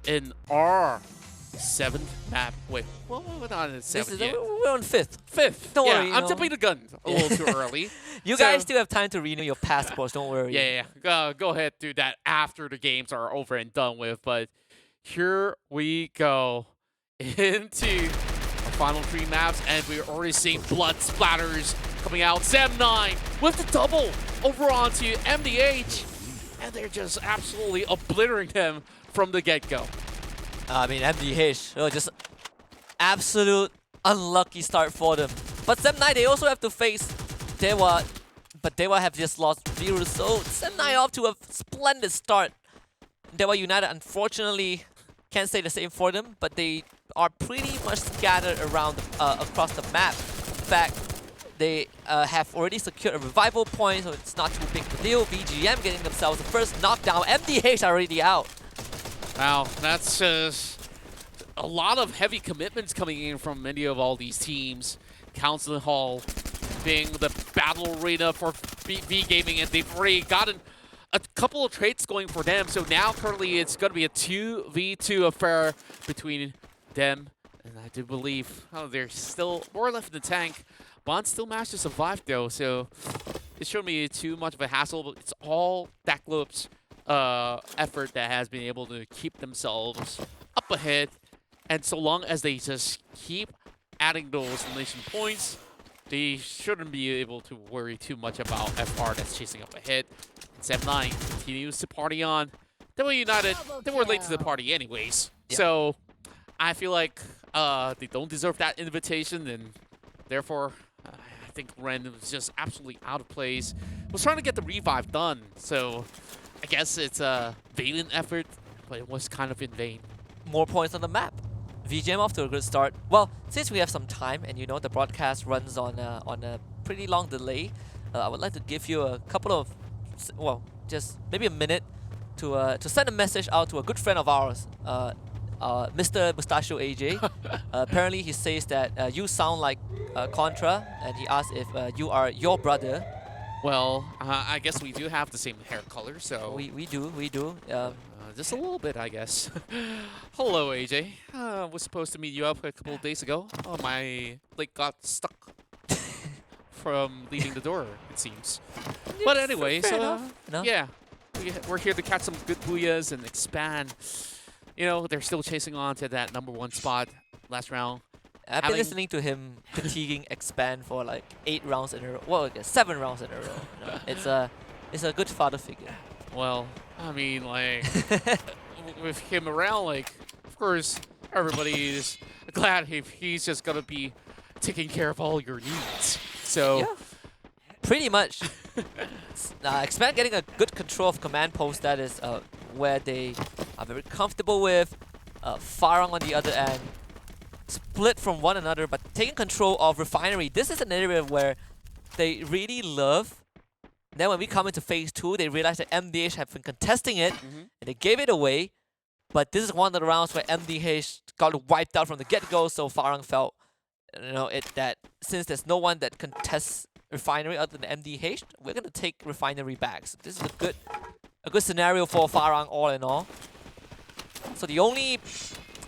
in our 7th map. Wait, well, we're not in 7th yet. We're on 5th. 5th. Don't yeah, worry. I'm jumping the gun a little too early. You guys still have time to renew your passports. Don't worry. Yeah. Go ahead, do that after the games are over and done with. But here we go into our final 3 maps, and we're already seeing blood splatters coming out. Sem9 with the double over onto MDH, and they're just absolutely obliterating them from the get-go. I mean, MDH, just absolute unlucky start for them. But Sem9, they also have to face Dewa, but Dewa have just lost Virus, so Sem9 off to a splendid start. Dewa United, unfortunately, can't say the same for them, but they are pretty much scattered around across the map. In fact, they have already secured a revival point, so it's not too big of a deal. VGM getting themselves the first knockdown. MDH are already out. Wow, that's just a lot of heavy commitments coming in from many of all these teams. Council Hall being the battle arena for V Gaming, and they've already gotten a couple of trades going for them. So now currently it's going to be a 2v2 affair between them. And I do believe there's still more left in the tank. Bond still managed to survive though, so it shouldn't be too much of a hassle, but it's all Dakloop's effort that has been able to keep themselves up ahead. And so long as they just keep adding those elimination points, they shouldn't be able to worry too much about FR that's chasing up ahead. Sem9 continues to party on. Dewa United, they were late to the party anyways. Yeah. So I feel like they don't deserve that invitation, and therefore I think Ren was just absolutely out of place. Was trying to get the revive done, so I guess it's a valiant effort, but it was kind of in vain. More points on the map. VGM off to a good start. Well, since we have some time, and you know the broadcast runs on a pretty long delay, I would like to give you a couple of, well, just maybe a minute to send a message out to a good friend of ours, Mr. Mustachio AJ. Apparently, he says that you sound like Contra, and he asked if you are your brother. Well, I guess we do have the same hair color, so we do. Just a little bit, I guess. Hello, AJ. Was supposed to meet you up a couple of days ago. Oh, my leg got stuck from leaving the door, it seems. But anyway, so yeah, we're here to catch some good booyahs and expand. You know, they're still chasing on to that #1 spot last round. I've been listening to him fatiguing expand for like 8 rounds in a row. Well, 7 rounds in a row. You know? It's a good father figure. Well, I mean, like, with him around, like, of course, everybody is glad if he's just gonna be taking care of all your needs. So, yeah, pretty much. Expand getting a good control of command post. That is where they are very comfortable with. Farang on the other end, split from one another, but taking control of refinery. This is an area where they really love. Then when we come into phase 2, they realize that MDH have been contesting it, and they gave it away. But this is one of the rounds where MDH got wiped out from the get-go, so Farang felt, you know, that since there's no one that contests refinery other than MDH, we're gonna take refinery back. So this is a good scenario for Farang all in all. So the only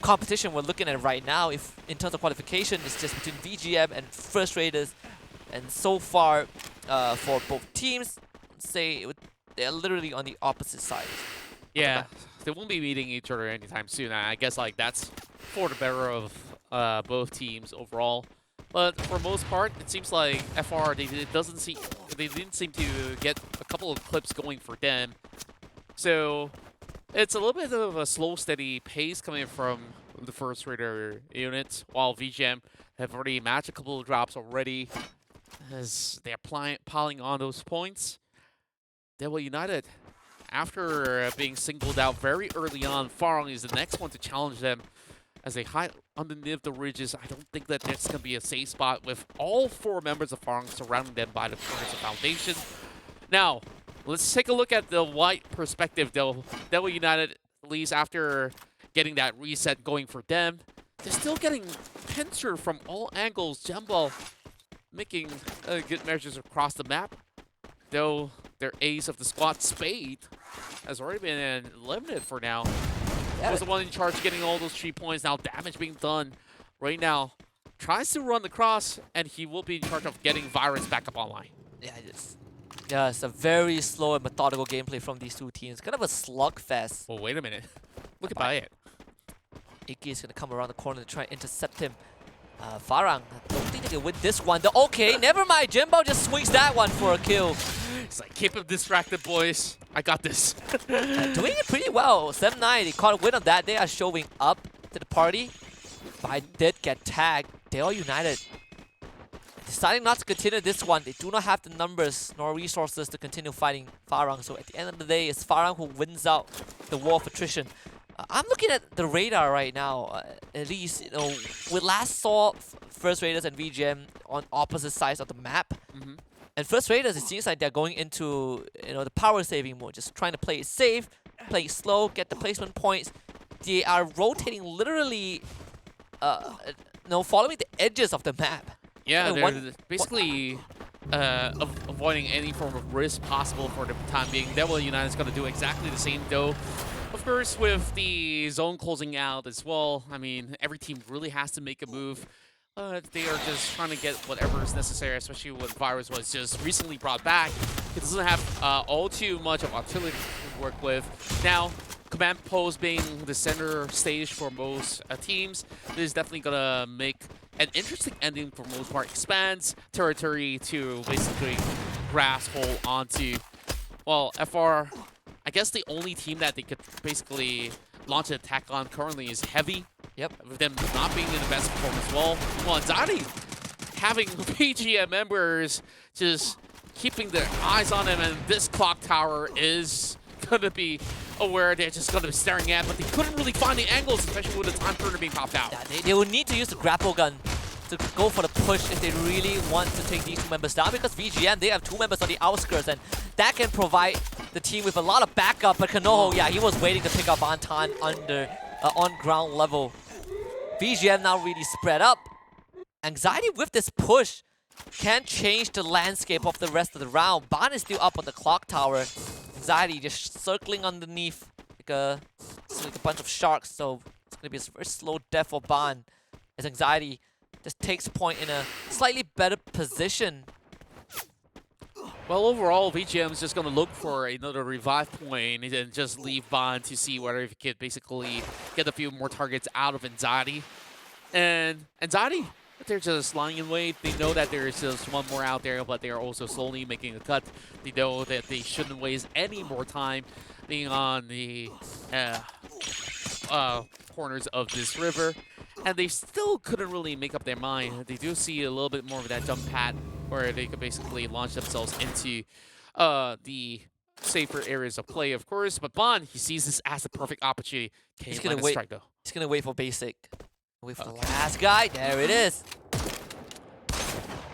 competition we're looking at right now, if in terms of qualification, is just between VGM and First Raiders, and so far for both teams, they're literally on the opposite side. Yeah, they won't be meeting each other anytime soon. I guess like that's for the better of both teams overall. But for most part, it seems like FR they didn't seem to get a couple of clips going for them. So it's a little bit of a slow, steady pace coming from the First Raider unit, while VGM have already matched a couple of drops already as they're piling on those points. Dewa United, after being singled out very early on, Farang is the next one to challenge them as they hide underneath the ridges. I don't think that there's going to be a safe spot with all 4 members of Farang surrounding them by the corners of foundation. Now, let's take a look at the white perspective, though. Dewa United, at least after getting that reset going for them, they're still getting pincer from all angles. Jumbo making good measures across the map, though their ace of the squad, Spade, has already been eliminated for now. was the one in charge getting all those 3 points. Now damage being done right now. Tries to run the cross, and he will be in charge of getting Virus back up online. Yeah, it's a very slow and methodical gameplay from these two teams. Kind of a slugfest. Well, wait a minute. Look at it. Iki is going to come around the corner to try and intercept him. Farang, I don't think they can win this one. Okay, never mind. Jimbo just swings that one for a kill. It's like, keep him distracted, boys. I got this. Doing it pretty well. Sem9, they caught a win on that. They are showing up to the party. But I did get tagged. They all united. Deciding not to continue this one. They do not have the numbers nor resources to continue fighting Farang. So at the end of the day, it's Farang who wins out the war of attrition. I'm looking at the radar right now. At least, you know, we last saw First Raiders and VGM on opposite sides of the map. And First Raiders, it seems like they're going into, you know, the power saving mode, just trying to play it safe, play it slow, get the placement points. They are rotating literally, following the edges of the map. Yeah, they're basically avoiding any form of risk possible for the time being. Devil United is going to do exactly the same, though. Of course, with the zone closing out as well, I mean, every team really has to make a move. They are just trying to get whatever is necessary, especially when Virus was just recently brought back. It doesn't have all too much of artillery to work with. Now, command post being the center stage for most teams, this is definitely going to make an interesting ending for most part. Expands territory to basically grasp hold onto. Well, FR, I guess the only team that they could basically launch an attack on currently is Heavy. Yep. With them not being in the best performance. Well, Anxiety having PGM members just keeping their eyes on him, and this clock tower is going to be aware they're just going to be staring at, but they couldn't really find the angles, especially with the time turner being popped out. Yeah, they will need to use the grapple gun to go for the push if they really want to take these two members down, because VGM, they have two members on the outskirts, and that can provide the team with a lot of backup. But Kanoho, yeah, he was waiting to pick up Anton under on ground level. VGM now really spread up. Anxiety with this push can change the landscape of the rest of the round. Ban is still up on the clock tower. Anxiety just circling underneath like a bunch of sharks, so it's going to be a very slow death for Ban as Anxiety just takes point in a slightly better position. Well, overall, VGM is just going to look for another revive point and just leave Bond to see whether he could basically get a few more targets out of Anxiety. And Anxiety, they're just lying in wait. They know that there is just one more out there, but they are also slowly making a cut. They know that they shouldn't waste any more time being on the corners of this river. And they still couldn't really make up their mind. They do see a little bit more of that jump pad where they could basically launch themselves into the safer areas of play, of course. But Bond, he sees this as the perfect opportunity. He's gonna wait. Strike, though. He's gonna wait for basic. Wait for the last guy. There it is.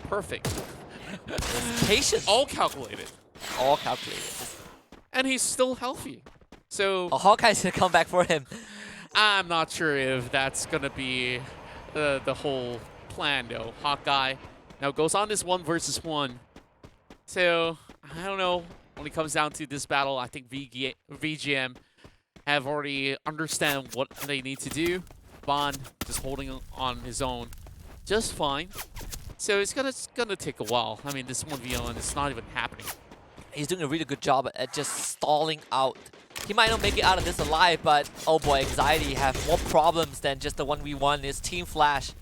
Perfect. Patience. All calculated. All calculated. And he's still healthy. So Hawkeye's gonna come back for him. I'm not sure if that's gonna be the whole plan, though. Hawkeye now goes on this 1v1. So I don't know. When it comes down to this battle, I think VGM have already understand what they need to do. Bond just holding on his own just fine. So it's gonna take a while. I mean, this 1v1 is not even happening. He's doing a really good job at just stalling out. He might not make it out of this alive, but oh boy, Anxiety have more problems than just the 1v1. It's Team Flash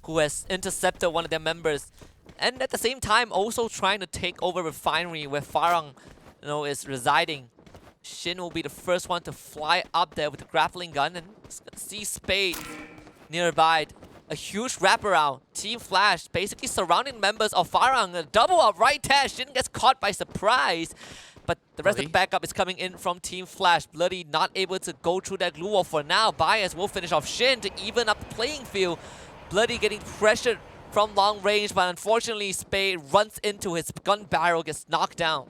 who has intercepted one of their members, and at the same time also trying to take over Refinery where Farang, is residing. Shin will be the first one to fly up there with the grappling gun and see Spade nearby. A huge wraparound. Team Flash basically surrounding members of Farang. A double up right there. Shin gets caught by surprise. But the rest of the backup is coming in from Team Flash. Bloody not able to go through that glue wall for now. Bias will finish off Shin to even up the playing field. Bloody getting pressured from long range, but unfortunately Spade runs into his gun barrel, gets knocked down.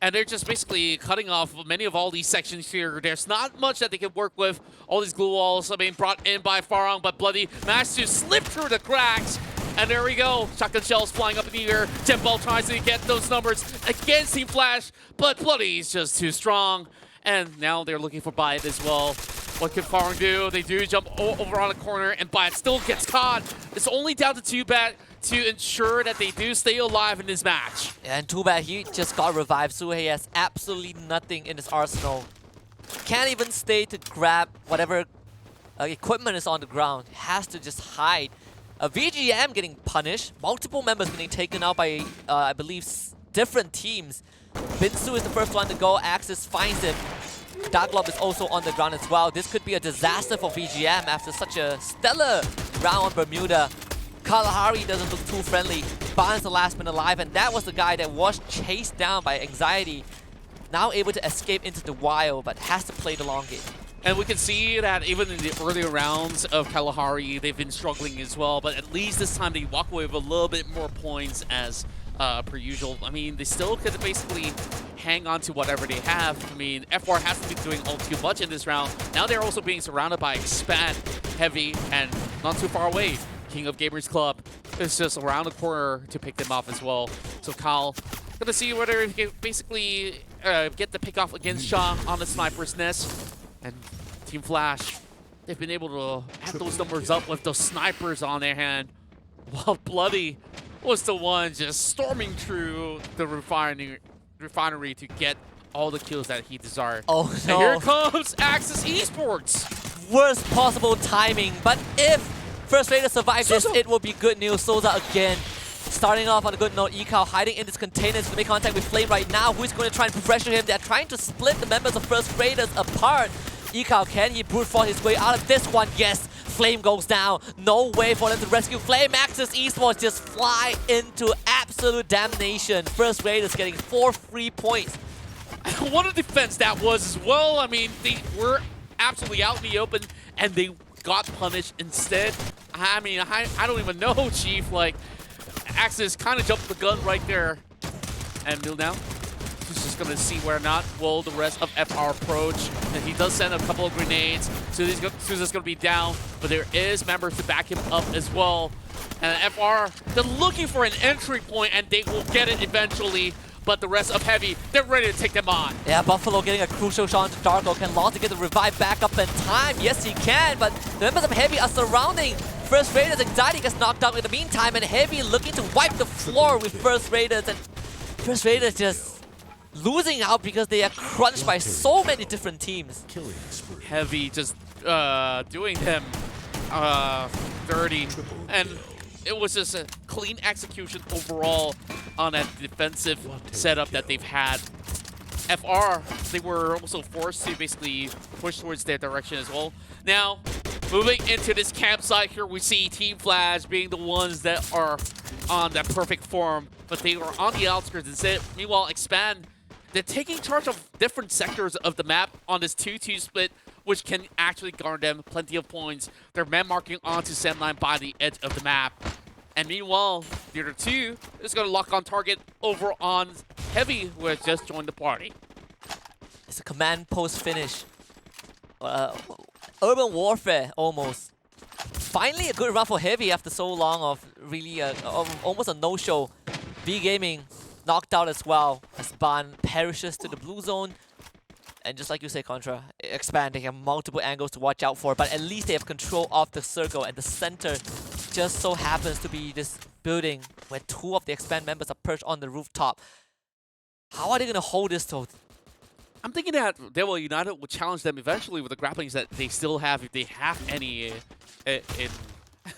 And they're just basically cutting off many of all these sections here. There's not much that they can work with. All these glue walls are being brought in by Farang, but Bloody managed to slip through the cracks. And there we go. Shotgun shells flying up in the air. Jetball tries to get those numbers against Team Flash, but Bloody's just too strong. And now they're looking for Byatt as well. What can Farang do? They do jump over on the corner, and Bat still gets caught. It's only down to 2Bat to ensure that they do stay alive in this match. Yeah, and too bad he just got revived, so he has absolutely nothing in his arsenal. Can't even stay to grab whatever equipment is on the ground. Has to just hide. VGM getting punished. Multiple members getting taken out by, I believe, different teams. Binsu is the first one to go. Axis finds him. Darklob is also on the ground as well. This could be a disaster for VGM after such a stellar round on Bermuda. Kalahari doesn't look too friendly. Barnes the last man alive, and that was the guy that was chased down by Anxiety. Now able to escape into the wild, but has to play the long game. And we can see that even in the earlier rounds of Kalahari, they've been struggling as well, but at least this time they walk away with a little bit more points as per usual. I mean, they still could basically hang on to whatever they have. I mean, FR hasn't been doing all too much in this round. Now they're also being surrounded by Expand, Heavy, and not too far away, King of Gamers Club is just around the corner to pick them off as well. So Kyle, gonna see whether he can basically get the pick off against Shah on the sniper's nest. And Team Flash, they've been able to add those numbers up with those snipers on their hand, while Bloody was the one just storming through the refinery to get all the kills that he desired. Oh no. And here comes Axis Esports. Worst possible timing, but if First Raider survives this, it will be good news. Souza again. Starting off on a good note, Ekao hiding in this container to make contact with Flame right now. Who's going to try and pressure him? They're trying to split the members of First Raiders apart. Ekao, can he brute force his way out of this one? Yes. Flame goes down. No way for them to rescue Flame. Axis Esports just fly into absolute damnation. First Raiders getting 4 free points. What a defense that was as well. I mean, they were absolutely out in the open, and they got punished instead. I mean, I don't even know, Chief. Like, Axis kind of jumped the gun right there. And Mil now, he's just going to see where or not will the rest of FR approach. And he does send a couple of grenades. Souza's going to be down, but there is members to back him up as well. And FR, they're looking for an entry point, and they will get it eventually. But the rest of Heavy, they're ready to take them on. Yeah, Buffalo getting a crucial shot into Darko. Can Lonzo get the revive back up in time? Yes, he can, but the members of Heavy are surrounding First Raiders. Anxiety gets knocked out in the meantime, and Heavy looking to wipe the floor with First Raiders. And First Raiders just losing out because they are crunched by so many different teams. Heavy just doing them dirty. And it was just a clean execution overall on that defensive setup that they've had. FR, they were also forced to basically push towards their direction as well. Now, moving into this campsite here, we see Team Flash being the ones that are on that perfect form, but they were on the outskirts instead. Meanwhile, Expand, they're taking charge of different sectors of the map on this 2-2 split, which can actually garner them plenty of points. They're man marking onto Sem9 by the edge of the map. And meanwhile, the other two is going to lock on target over on Heavy, who has just joined the party. It's a command post finish. Urban warfare, almost. Finally, a good run for Heavy after so long of really almost a no-show. B Gaming knocked out as well as Ban perishes to the blue zone. And just like you say, Contra, Expand, they have multiple angles to watch out for, but at least they have control of the circle, and the center just so happens to be this building where 2 of the Expand members are perched on the rooftop. How are they going to hold this though? I'm thinking that Devil United will challenge them eventually with the grapplings that they still have, if they have any in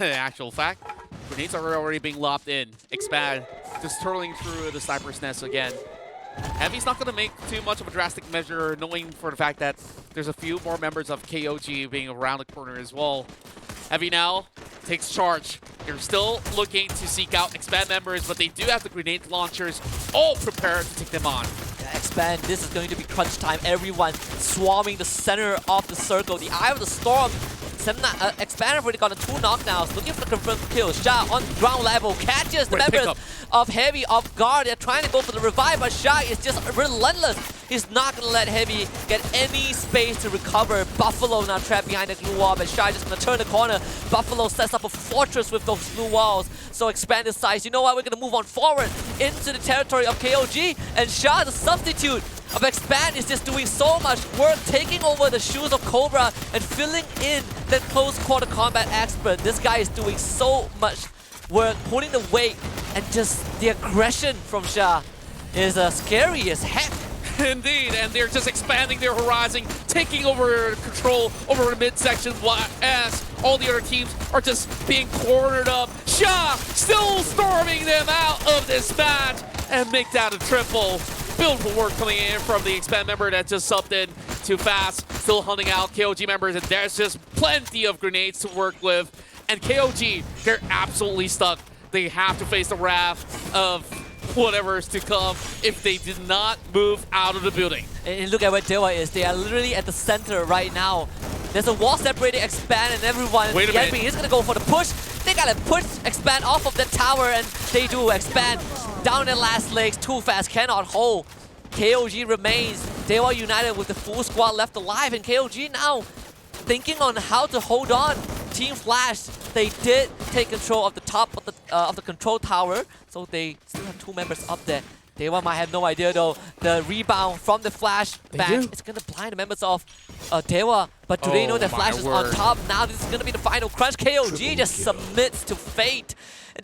actual fact. Grenades are already being lobbed in. Expand just turtling through the sniper's nest again. Heavy's not going to make too much of a drastic measure, knowing for the fact that there's a few more members of KOG being around the corner as well. Heavy now takes charge. They're still looking to seek out Expand members, but they do have the grenade launchers all prepared to take them on. Yeah, Expand, this is going to be crunch time. Everyone swarming the center of the circle. The Eye of the Storm. Sem9, Expand have already gotten 2 knockdowns, looking for the confirmed kill. Sha on ground level catches the members of Heavy off guard. They're trying to go for the revive, but Sha is just relentless. He's not going to let Heavy get any space to recover. Buffalo now trapped behind the glue wall, but Sha just going to turn the corner. Buffalo sets up a fortress with those glue walls. So Expand decides, you know what, we're going to move on forward into the territory of KOG, and Sha, the substitute, of Expand is just doing so much work, taking over the shoes of Cobra and filling in that close quarter combat expert. This guy is doing so much work, putting the weight, and just the aggression from Shah is scary as heck. Indeed, and they're just expanding their horizon, taking over control over the midsection as all the other teams are just being cornered up. Shah still storming them out of this match and make that a triple. Beautiful work coming in from the Expand member that just subbed in too fast, still hunting out KOG members, and there's just plenty of grenades to work with. And KOG, they're absolutely stuck. They have to face the wrath of whatever is to come if they did not move out of the building. And look at where Dewa is. They are literally at the center right now. There's a wall separating Expand and everyone. Wait a minute. Yanbing is going to go for the push. They got to push Expand off of the tower, and they do. Expand down their last legs too fast, cannot hold. KOG remains. Dewa United with the full squad left alive, and KOG now thinking on how to hold on. Team Flash, they did take control of the top of the control tower, so they still have 2 members up there. Dewa might have no idea though. The rebound from the Flash back is gonna blind the members of Dewa, but do they know that Flash is on top? Now this is gonna be the final crunch. KOG just submits to fate.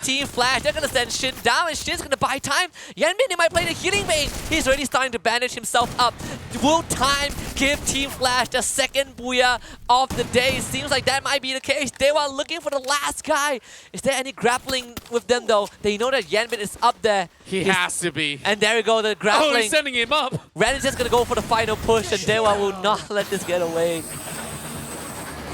Team Flash, they're gonna send Shin down, and Shin's gonna buy time. Yanbin, he might play the healing main. He's already starting to bandage himself up. Will time give Team Flash the second booyah of the day? Seems like that might be the case. They were looking for the last guy. Is there any grappling with them though? They know that Yanbin is up there. He has to be. And there we go, the grappling. Oh, he's sending him up. Ren is just gonna go for the final push, and Dewa will not let this get away.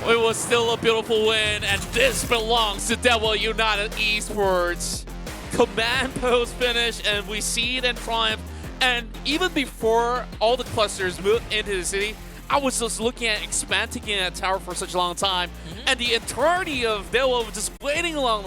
It was still a beautiful win, and this belongs to Dewa United Esports. Command post finish, and we see it in triumph. And even before all the clusters moved into the city, I was just looking at Expand taking that tower for such a long time, and the entirety of Dewa was just waiting along the line.